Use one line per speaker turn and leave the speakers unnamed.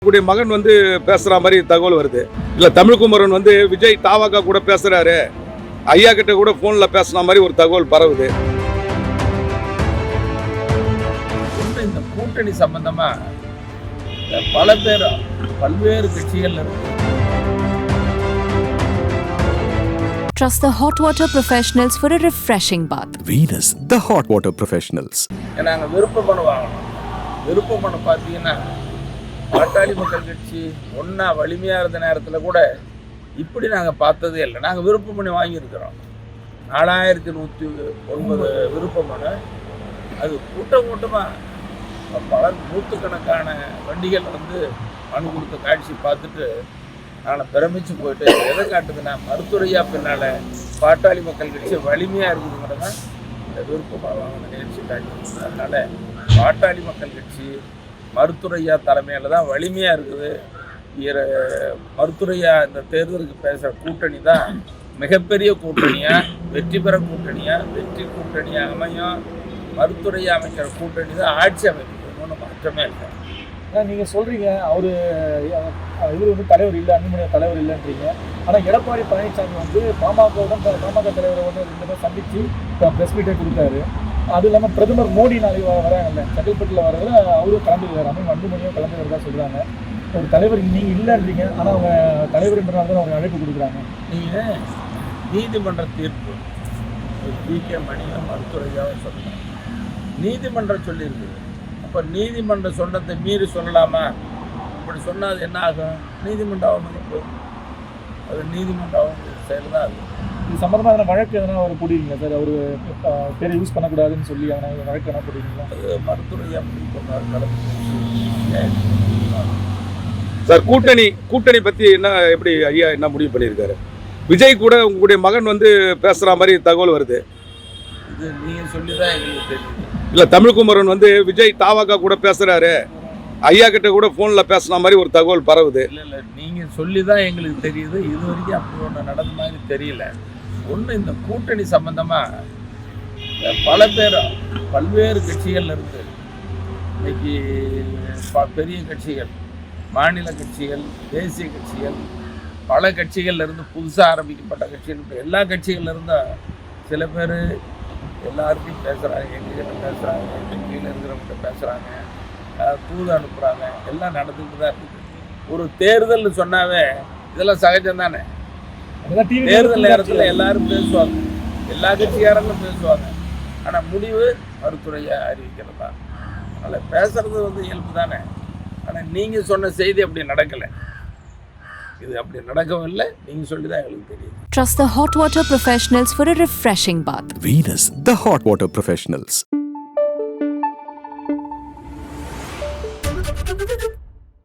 உங்களுடைய மகன் வந்து பேசுற மாதிரி தகவல் வருது. இல்ல தமிழ்குமரன் வந்து விஜய் தாவாக்கா கூட பேசுறாரு, ஐயா கிட்ட கூட போன்ல பேசுன மாதிரி ஒரு தகவல் பரவுது.
இந்த கூட்டணி சம்பந்தமா பல பேர் பல்வேறு கட்சிகள் இருக்கு.
Trust the hot water professionals for a refreshing bath.
Venus, the hot water professionals.
நாங்க விருப்ப மனு வாங்கணும். விருப்ப மனு பார்த்தீங்கன்னா பாட்டாளி மக்கள் கட்சி ஒன்றா வலிமையாக இருந்த நேரத்தில் கூட இப்படி நாங்கள் பார்த்ததே இல்லை. நாங்கள் விருப்ப மனு வாங்கியிருக்கிறோம். 4109 விருப்ப மனு. அது கூட்டமாக பல நூற்றுக்கணக்கான வண்டிகள் வந்து மனு கொடுத்த காட்சி பார்த்துட்டு நான் பிரமிச்சு போயிட்டு எதை காட்டுதுன்னா மருத்துவரையா பின்னால் பாட்டாளி மக்கள் கட்சி வலிமையாக இருக்குதுங்கிறது தான் இந்த விருப்பமாக வாங்கின நிகழ்ச்சி காட்சி. அதனால் பாட்டாளி மக்கள் கட்சி மருத்துவரையா தலைமையில் தான் வலிமையாக இருக்குது. மருத்துவரையா இந்த தேர்தலுக்கு பேசுகிற கூட்டணி தான் மிகப்பெரிய கூட்டணியாக வெற்றி பெற கூட்டணியாக வெற்றி கூட்டணியாக அமையும். மருத்துவரையா அமைக்கிற கூட்டணி தான் ஆட்சி அமைக்கிறது, ஒன்றும் மாற்றமே இல்லை.
ஆனால் நீங்கள் சொல்கிறீங்க இவர் வந்து தலைவர் இல்லை, அன்புமணி தலைவர் இல்லைன்றீங்க. ஆனால் எடப்பாடி பழனிசாமி வந்து பாமக தலைவரை வந்து 2 பேர் சந்தித்து ப்ரெஸ் மீட்டை கொடுத்தாரு. அது இல்லாமல் பிரதமர் மோடி நாளைக்கு வராங்கல்ல, செங்கல்பட்டில் வரதில் அவரும் கலந்துருக்காரு, அன்புமணியும் கலந்து வரதா சொல்கிறாங்க. ஒரு தலைவர் நீங்கள் இல்லைன்றீங்க, ஆனால் அவங்க தலைவர்ன்றனால தான் அவங்க அழைப்பு கொடுக்குறாங்க.
நீங்கள் நீதிமன்ற தீர்ப்பு பி.கே. மணியும் மருத்துவரையாவை சொல்லுங்கள். நீதிமன்றம் சொல்லியிருக்குது. அப்போ நீதிமன்றம் சொன்னதை மீறி சொல்லலாமா? இப்படி சொன்னால் அது என்ன ஆகும்? நீதிமன்றம் அவமதிப்பு. அது நீதிமன்றம் அவங்க செயல் தான். அது
இது சம்மந்தமாக வழக்கு எதனா அவர் போடுவீங்களா சார்? அவர் பேரை யூஸ் பண்ணக்கூடாதுன்னு சொல்லி அவனை வழக்கு எதனா போடுவீங்களா?
அது மருத்துவரையா முடிவு பண்ணார்.
சார் கூட்டணி பத்தி என்ன, எப்படி ஐயா என்ன முடிவு பண்ணியிருக்காரு? விஜய் கூட உங்களுடைய மகன் வந்து பேசுற மாதிரி தகவல் வருது.
இது நீங்கள் சொல்லி தான் எங்களுக்கு தெரியும்.
இல்ல தமிழ்குமரன் வந்து விஜய் தாவாக்கா கூட பேசுறாரு, ஐயா கிட்ட கூட போன்ல பேசுன மாதிரி ஒரு தகவல் பரவுது.
இல்லை நீங்கள் சொல்லி தான் எங்களுக்கு தெரியுது. இது வரைக்கும் அப்படி ஒன்று நடந்த மாதிரி தெரியல. ஒன்று இந்த கூட்டணி சம்பந்தமாக பல பேர் பல்வேறு கட்சிகள் இருக்குது. இன்னைக்கு பெரிய கட்சிகள், மாநில கட்சிகள், தேசிய கட்சிகள், பல கட்சிகள்ல இருந்து புதுசாக ஆரம்பிக்கப்பட்ட கட்சிகள், எல்லா கட்சிகள்ல இருந்தும் சில பேர் எல்லாருக்கும் பேசுகிறாங்க. எங்ககிட்ட பேசுகிறாங்க, எங்கள் கீழே இருக்கிறவங்ககிட்ட பேசுகிறாங்க, தூது அனுப்புகிறாங்க. எல்லாம் நடந்துக்கிட்டு தான் இருக்குது. ஒரு தேர்தல்னு சொன்னாவே இதெல்லாம் சகஜம் தானே. தேர்தல் நேரத்தில் எல்லாரும் பேசுவாங்க, எல்லா கட்சிக்காரங்களும் பேசுவாங்க. ஆனால் முடிவு மருத்துவரையா அறிவிக்கிறது தான். அதனால் பேசுறது வந்து இயல்பு தானே. ஆனால் நீங்கள் சொன்ன செய்தி அப்படி நடக்கலை. இது அப்படி நடக்கவும் இல்லை. நீங்கள் சொல்லி தான் எங்களுக்கு தெரியும்.
Trust the hot water professionals for a refreshing bath.
Venus, the hot water professionals.